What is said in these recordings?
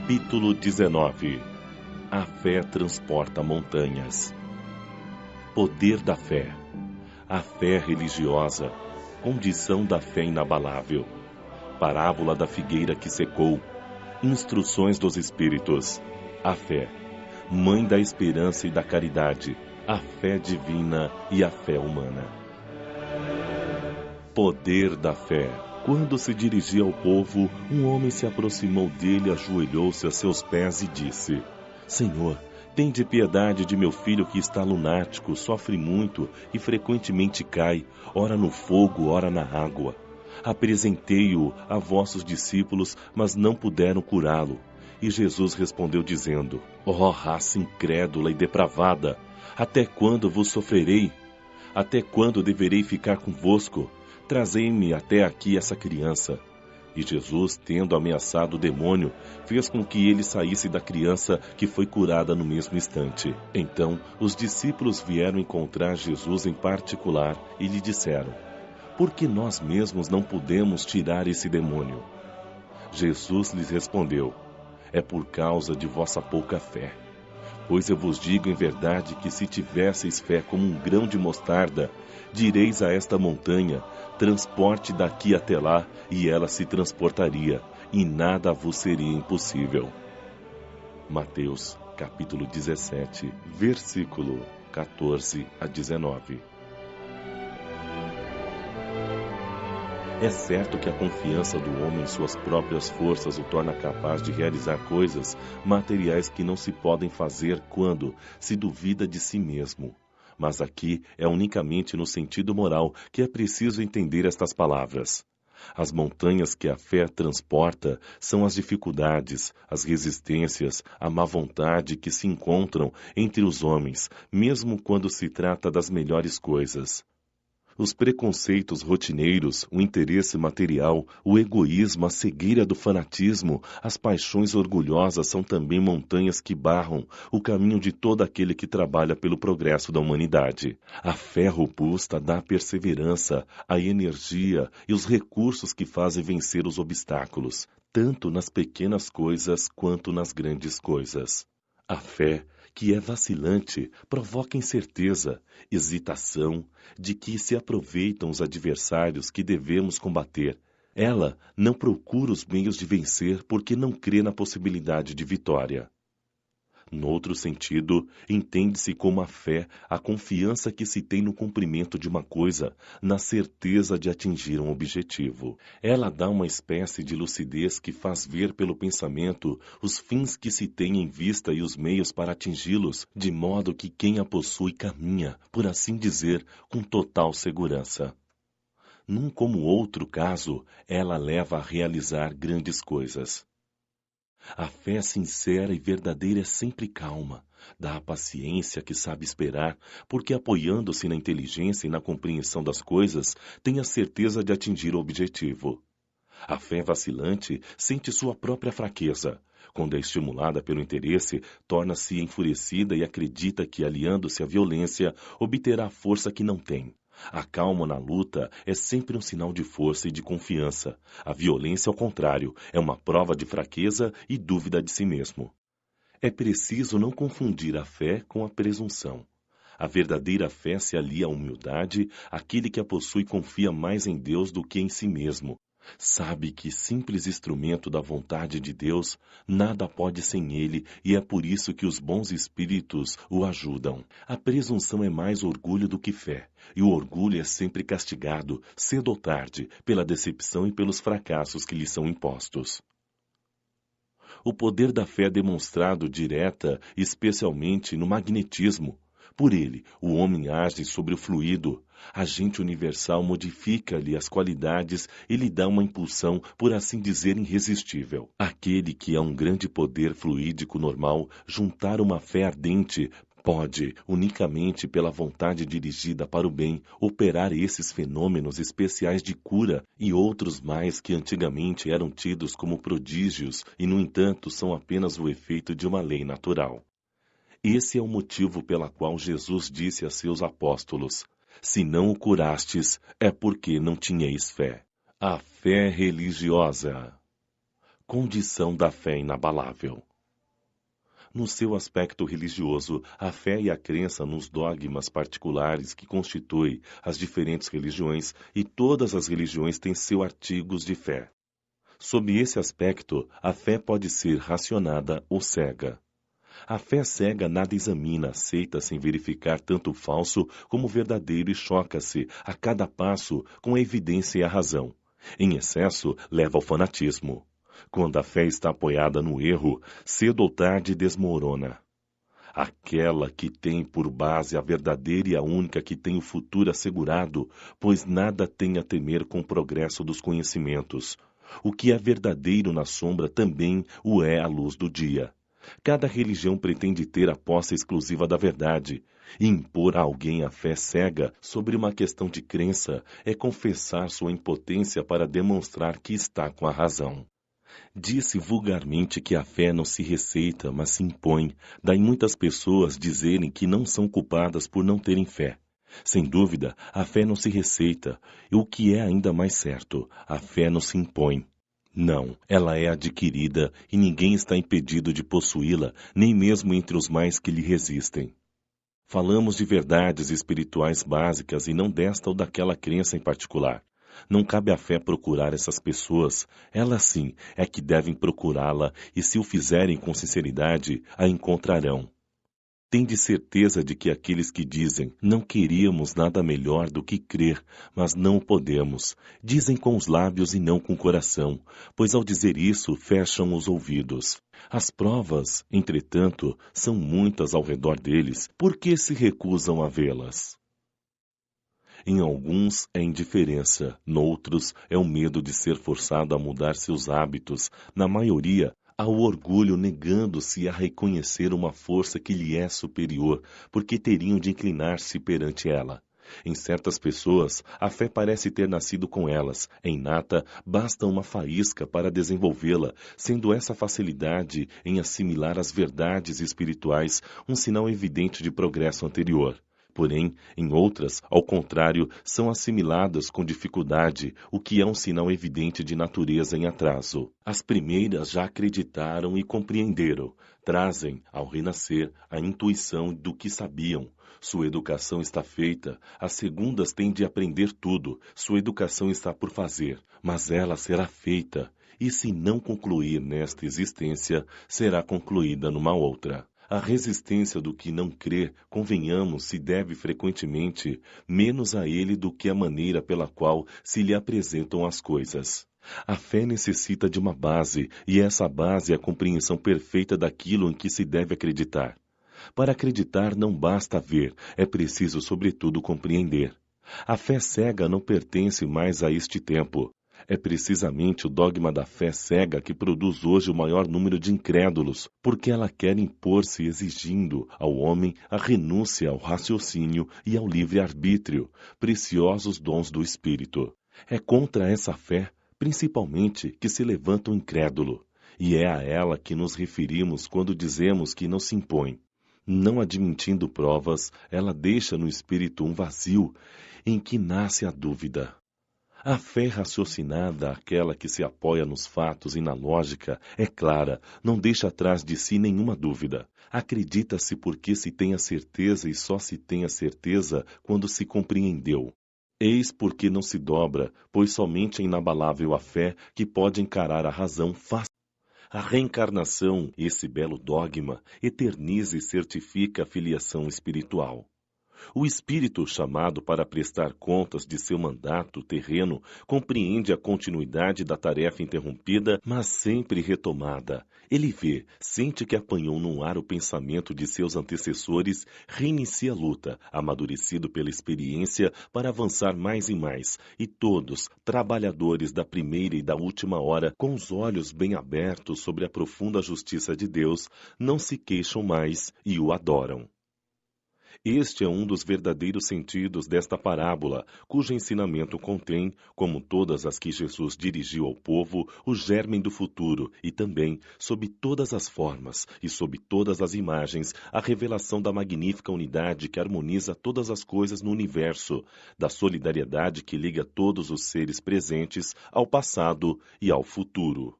Capítulo 19. A fé transporta montanhas. Poder da fé. A fé religiosa. Condição da fé inabalável. Parábola da figueira que secou. Instruções dos Espíritos. A fé. Mãe da esperança e da caridade. A fé divina e a fé humana. Poder da fé. Quando se dirigia ao povo, um homem se aproximou dele, ajoelhou-se a seus pés e disse: Senhor, tende piedade de meu filho que está lunático, sofre muito e frequentemente cai, ora no fogo, ora na água. Apresentei-o a vossos discípulos, mas não puderam curá-lo. E Jesus respondeu dizendo: Ó raça incrédula e depravada, até quando vos sofrerei? Até quando deverei ficar convosco? Trazei-me até aqui essa criança. E Jesus, tendo ameaçado o demônio, fez com que ele saísse da criança, que foi curada no mesmo instante. Então, os discípulos vieram encontrar Jesus em particular e lhe disseram: Por que nós mesmos não pudemos tirar esse demônio? Jesus lhes respondeu: É por causa de vossa pouca fé. Pois eu vos digo em verdade que se tivesseis fé como um grão de mostarda, direis a esta montanha: transporte daqui até lá, e ela se transportaria, e nada vos seria impossível. Mateus, capítulo 17, versículo 14 a 19. É certo que a confiança do homem em suas próprias forças o torna capaz de realizar coisas materiais que não se podem fazer quando se duvida de si mesmo. Mas aqui é unicamente no sentido moral que é preciso entender estas palavras. As montanhas que a fé transporta são as dificuldades, as resistências, a má vontade que se encontram entre os homens, mesmo quando se trata das melhores coisas. Os preconceitos rotineiros, o interesse material, o egoísmo, a cegueira do fanatismo, as paixões orgulhosas são também montanhas que barram o caminho de todo aquele que trabalha pelo progresso da humanidade. A fé robusta dá a perseverança, a energia e os recursos que fazem vencer os obstáculos, tanto nas pequenas coisas quanto nas grandes coisas. A fé, que é vacilante, provoca incerteza, hesitação, de que se aproveitam os adversários que devemos combater. Ela não procura os meios de vencer porque não crê na possibilidade de vitória. Noutro sentido, entende-se como a fé, a confiança que se tem no cumprimento de uma coisa, na certeza de atingir um objetivo. Ela dá uma espécie de lucidez que faz ver pelo pensamento os fins que se tem em vista e os meios para atingi-los, de modo que quem a possui caminha, por assim dizer, com total segurança. Num como outro caso, ela leva a realizar grandes coisas. A fé sincera e verdadeira é sempre calma, dá a paciência que sabe esperar, porque apoiando-se na inteligência e na compreensão das coisas, tem a certeza de atingir o objetivo. A fé vacilante sente sua própria fraqueza. Quando é estimulada pelo interesse, torna-se enfurecida e acredita que, aliando-se à violência, obterá a força que não tem. A calma na luta é sempre um sinal de força e de confiança. A violência, ao contrário, é uma prova de fraqueza e dúvida de si mesmo. É preciso não confundir a fé com a presunção. A verdadeira fé se alia à humildade, aquele que a possui confia mais em Deus do que em si mesmo. Sabe que, simples instrumento da vontade de Deus, nada pode sem ele, e é por isso que os bons espíritos o ajudam. A presunção é mais orgulho do que fé, e o orgulho é sempre castigado, cedo ou tarde, pela decepção e pelos fracassos que lhe são impostos. O poder da fé é demonstrado direta, especialmente no magnetismo. Por ele, o homem age sobre o fluido. A agente universal modifica-lhe as qualidades e lhe dá uma impulsão, por assim dizer, irresistível. Aquele que é um grande poder fluídico normal, juntar uma fé ardente, pode, unicamente pela vontade dirigida para o bem, operar esses fenômenos especiais de cura e outros mais que antigamente eram tidos como prodígios e, no entanto, são apenas o efeito de uma lei natural. Esse é o motivo pela qual Jesus disse a seus apóstolos: Se não o curastes, é porque não tinhais fé. A fé religiosa. Condição da fé inabalável. No seu aspecto religioso, a fé e a crença nos dogmas particulares que constituem as diferentes religiões, e todas as religiões têm seus artigos de fé. Sob esse aspecto, a fé pode ser racionada ou cega. A fé cega nada examina, aceita sem verificar tanto o falso como o verdadeiro e choca-se, a cada passo, com a evidência e a razão. Em excesso, leva ao fanatismo. Quando a fé está apoiada no erro, cedo ou tarde desmorona. Aquela que tem por base a verdadeira e a única que tem o futuro assegurado, pois nada tem a temer com o progresso dos conhecimentos. O que é verdadeiro na sombra também o é à luz do dia. Cada religião pretende ter a posse exclusiva da verdade. E impor a alguém a fé cega sobre uma questão de crença é confessar sua impotência para demonstrar que está com a razão. Disse vulgarmente que a fé não se receita, mas se impõe. Daí muitas pessoas dizerem que não são culpadas por não terem fé. Sem dúvida, a fé não se receita, e o que é ainda mais certo, a fé não se impõe. Não, ela é adquirida e ninguém está impedido de possuí-la, nem mesmo entre os mais que lhe resistem. Falamos de verdades espirituais básicas e não desta ou daquela crença em particular. Não cabe à fé procurar essas pessoas, elas sim é que devem procurá-la e se o fizerem com sinceridade, a encontrarão. Tende certeza de que aqueles que dizem não queríamos nada melhor do que crer, mas não o podemos, dizem com os lábios e não com o coração, pois ao dizer isso fecham os ouvidos. As provas, entretanto, são muitas ao redor deles, por que se recusam a vê-las? Em alguns é indiferença, noutros é o medo de ser forçado a mudar seus hábitos, na maioria ao orgulho negando-se a reconhecer uma força que lhe é superior, porque teriam de inclinar-se perante ela. Em certas pessoas, a fé parece ter nascido com elas. É inata, basta uma faísca para desenvolvê-la, sendo essa facilidade em assimilar as verdades espirituais um sinal evidente de progresso anterior. Porém, em outras, ao contrário, são assimiladas com dificuldade, o que é um sinal evidente de natureza em atraso. As primeiras já acreditaram e compreenderam, trazem, ao renascer, a intuição do que sabiam. Sua educação está feita, as segundas têm de aprender tudo, sua educação está por fazer, mas ela será feita, e se não concluir nesta existência, será concluída numa outra. A resistência do que não crê, convenhamos, se deve frequentemente menos a ele do que a maneira pela qual se lhe apresentam as coisas. A fé necessita de uma base, e essa base é a compreensão perfeita daquilo em que se deve acreditar. Para acreditar não basta ver, é preciso sobretudo compreender. A fé cega não pertence mais a este tempo. É precisamente o dogma da fé cega que produz hoje o maior número de incrédulos, porque ela quer impor-se exigindo ao homem a renúncia ao raciocínio e ao livre-arbítrio, preciosos dons do Espírito. É contra essa fé, principalmente, que se levanta o incrédulo, e é a ela que nos referimos quando dizemos que não se impõe. Não admitindo provas, ela deixa no espírito um vazio em que nasce a dúvida. A fé raciocinada, aquela que se apoia nos fatos e na lógica, é clara, não deixa atrás de si nenhuma dúvida. Acredita-se porque se tem a certeza e só se tem a certeza quando se compreendeu. Eis porque não se dobra, pois somente é inabalável a fé que pode encarar a razão fácil. A reencarnação, esse belo dogma, eterniza e certifica a filiação espiritual. O espírito chamado para prestar contas de seu mandato terreno compreende a continuidade da tarefa interrompida, mas sempre retomada. Ele vê, sente que apanhou num ar o pensamento de seus antecessores, reinicia a luta, amadurecido pela experiência para avançar mais e mais, e todos, trabalhadores da primeira e da última hora, com os olhos bem abertos sobre a profunda justiça de Deus, não se queixam mais e o adoram. Este é um dos verdadeiros sentidos desta parábola, cujo ensinamento contém, como todas as que Jesus dirigiu ao povo, o germen do futuro e também, sob todas as formas e sob todas as imagens, a revelação da magnífica unidade que harmoniza todas as coisas no universo, da solidariedade que liga todos os seres presentes ao passado e ao futuro.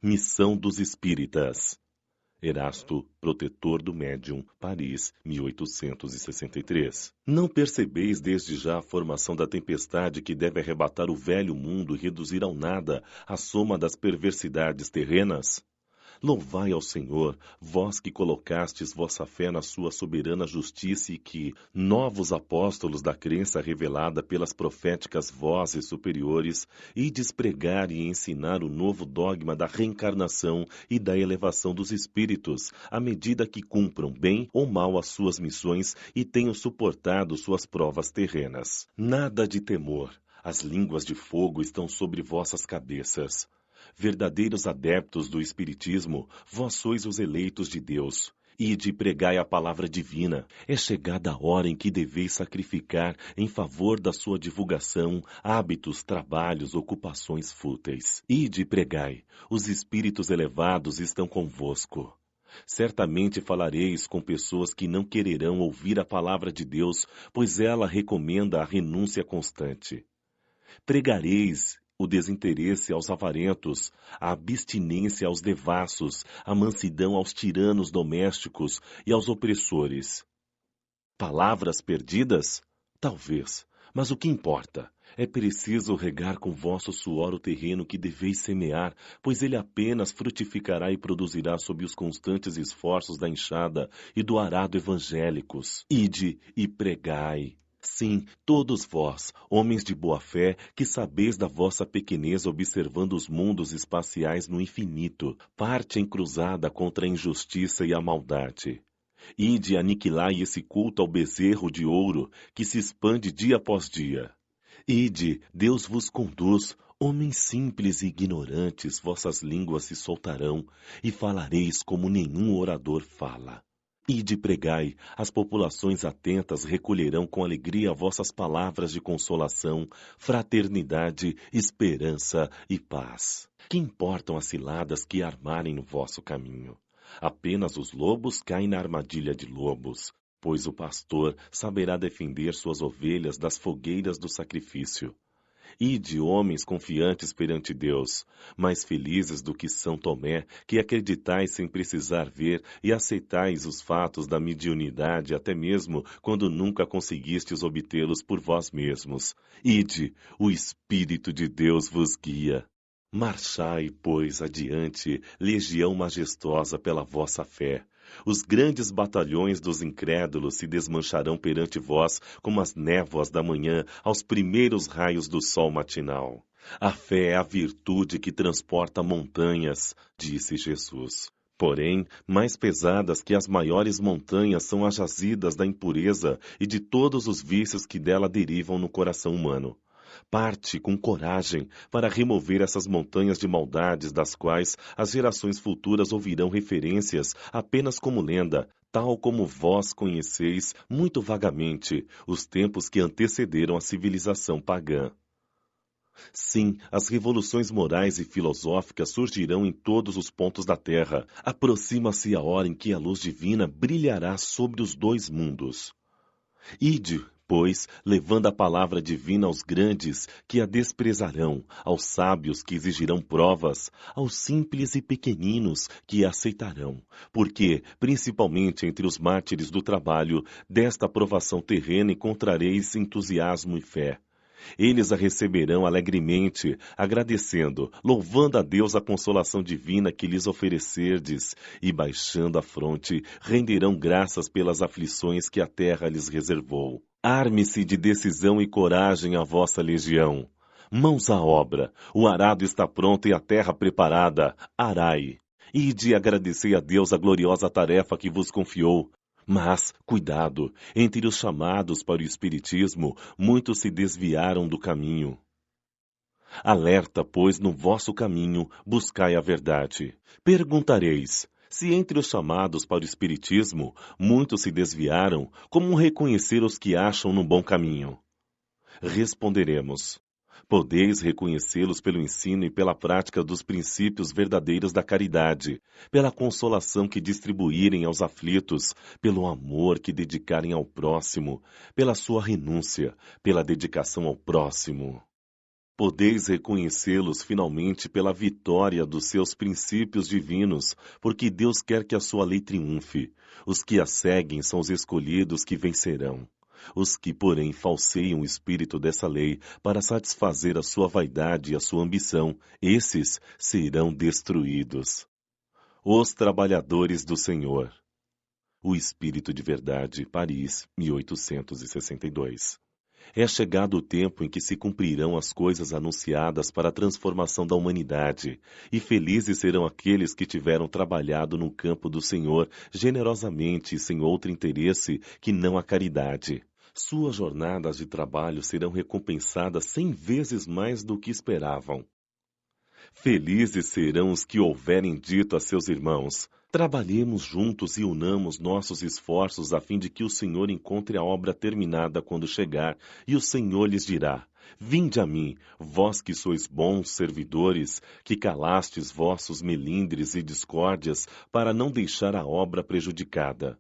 Missão dos Espíritas. Erasto, Protetor do Médium, Paris, 1863. Não percebeis desde já a formação da tempestade que deve arrebatar o velho mundo e reduzir ao nada a soma das perversidades terrenas? Louvai ao Senhor, vós que colocastes vossa fé na sua soberana justiça e que, novos apóstolos da crença revelada pelas proféticas vozes superiores, ides pregar e ensinar o novo dogma da reencarnação e da elevação dos espíritos, à medida que cumpram bem ou mal as suas missões e tenham suportado suas provas terrenas. Nada de temor. As línguas de fogo estão sobre vossas cabeças. Verdadeiros adeptos do Espiritismo, vós sois os eleitos de Deus. Ide pregai a palavra divina. É chegada a hora em que deveis sacrificar em favor da sua divulgação hábitos, trabalhos, ocupações fúteis. Ide pregai. Os espíritos elevados estão convosco. Certamente falareis com pessoas que não quererão ouvir a palavra de Deus, pois ela recomenda a renúncia constante. Pregareis o desinteresse aos avarentos, a abstinência aos devassos, a mansidão aos tiranos domésticos e aos opressores. Palavras perdidas? Talvez, mas o que importa? É preciso regar com vosso suor o terreno que deveis semear, pois ele apenas frutificará e produzirá sob os constantes esforços da enxada e do arado evangélicos. Ide e pregai. Sim, todos vós, homens de boa fé, que sabeis da vossa pequenez observando os mundos espaciais no infinito, parte encruzada contra a injustiça e a maldade. Ide aniquilai esse culto ao bezerro de ouro que se expande dia após dia. Ide, Deus vos conduz, homens simples e ignorantes, vossas línguas se soltarão e falareis como nenhum orador fala. Ide pregai, as populações atentas recolherão com alegria vossas palavras de consolação, fraternidade, esperança e paz. Que importam as ciladas que armarem no vosso caminho? Apenas os lobos caem na armadilha de lobos, pois o pastor saberá defender suas ovelhas das fogueiras do sacrifício. Ide, homens confiantes perante Deus, mais felizes do que São Tomé, que acreditais sem precisar ver e aceitais os fatos da mediunidade até mesmo quando nunca conseguistes obtê-los por vós mesmos. Ide, o Espírito de Deus vos guia. Marchai, pois, adiante, legião majestosa pela vossa fé. Os grandes batalhões dos incrédulos se desmancharão perante vós como as névoas da manhã aos primeiros raios do sol matinal. A fé é a virtude que transporta montanhas, disse Jesus. Porém, mais pesadas que as maiores montanhas são as jazidas da impureza e de todos os vícios que dela derivam no coração humano. Parte com coragem para remover essas montanhas de maldades das quais as gerações futuras ouvirão referências apenas como lenda, tal como vós conheceis muito vagamente os tempos que antecederam a civilização pagã. Sim, as revoluções morais e filosóficas surgirão em todos os pontos da Terra. Aproxima-se a hora em que a luz divina brilhará sobre os dois mundos. Ide, pois, levando a palavra divina aos grandes que a desprezarão, aos sábios que exigirão provas, aos simples e pequeninos que a aceitarão, porque, principalmente entre os mártires do trabalho, desta provação terrena encontrareis entusiasmo e fé. Eles a receberão alegremente, agradecendo, louvando a Deus a consolação divina que lhes oferecerdes, e baixando a fronte, renderão graças pelas aflições que a terra lhes reservou. Arme-se de decisão e coragem a vossa legião. Mãos à obra, o arado está pronto e a terra preparada. Arai. Ide agradecer a Deus a gloriosa tarefa que vos confiou. Mas, cuidado, entre os chamados para o Espiritismo, muitos se desviaram do caminho. Alerta, pois, no vosso caminho, buscai a verdade. Perguntareis, se entre os chamados para o Espiritismo, muitos se desviaram, como reconhecer os que acham no bom caminho? Responderemos, podeis reconhecê-los pelo ensino e pela prática dos princípios verdadeiros da caridade, pela consolação que distribuírem aos aflitos, pelo amor que dedicarem ao próximo, pela sua renúncia, pela dedicação ao próximo. Podeis reconhecê-los finalmente pela vitória dos seus princípios divinos, porque Deus quer que a sua lei triunfe. Os que a seguem são os escolhidos que vencerão. Os que, porém, falseiam o espírito dessa lei para satisfazer a sua vaidade e a sua ambição, esses serão destruídos. Os Trabalhadores do Senhor. O Espírito de Verdade, Paris, 1862. É chegado o tempo em que se cumprirão as coisas anunciadas para a transformação da humanidade, e felizes serão aqueles que tiveram trabalhado no campo do Senhor generosamente e sem outro interesse que não a caridade. Suas jornadas de trabalho serão recompensadas 100 vezes mais do que esperavam. Felizes serão os que houverem dito a seus irmãos: trabalhemos juntos e unamos nossos esforços a fim de que o Senhor encontre a obra terminada quando chegar, e o Senhor lhes dirá: vinde a mim, vós que sois bons servidores, que calastes vossos melindres e discórdias, para não deixar a obra prejudicada.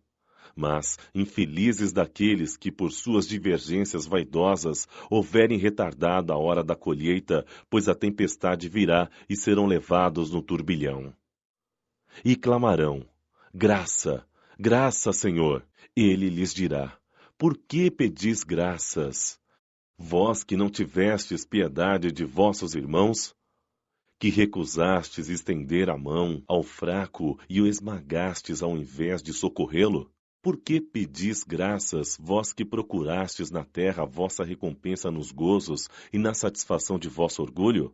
Mas, infelizes daqueles que, por suas divergências vaidosas, houverem retardado a hora da colheita, pois a tempestade virá e serão levados no turbilhão. E clamarão: graça, graça, Senhor. Ele lhes dirá: por que pedis graças? Vós que não tivestes piedade de vossos irmãos, que recusastes estender a mão ao fraco e o esmagastes ao invés de socorrê-lo? Por que pedis graças, vós que procurastes na terra a vossa recompensa nos gozos e na satisfação de vosso orgulho?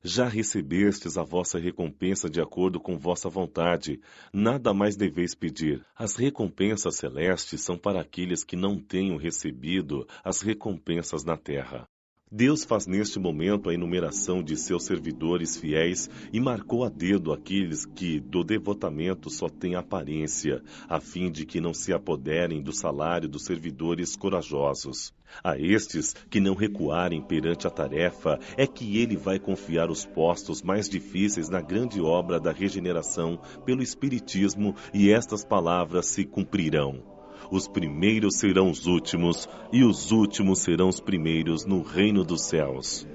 Já recebestes a vossa recompensa de acordo com vossa vontade. Nada mais deveis pedir. As recompensas celestes são para aqueles que não tenham recebido as recompensas na terra. Deus faz neste momento a enumeração de seus servidores fiéis e marcou a dedo aqueles que do devotamento só têm aparência, a fim de que não se apoderem do salário dos servidores corajosos. A estes que não recuarem perante a tarefa é que ele vai confiar os postos mais difíceis na grande obra da regeneração pelo Espiritismo, e estas palavras se cumprirão: os primeiros serão os últimos, e os últimos serão os primeiros no reino dos céus.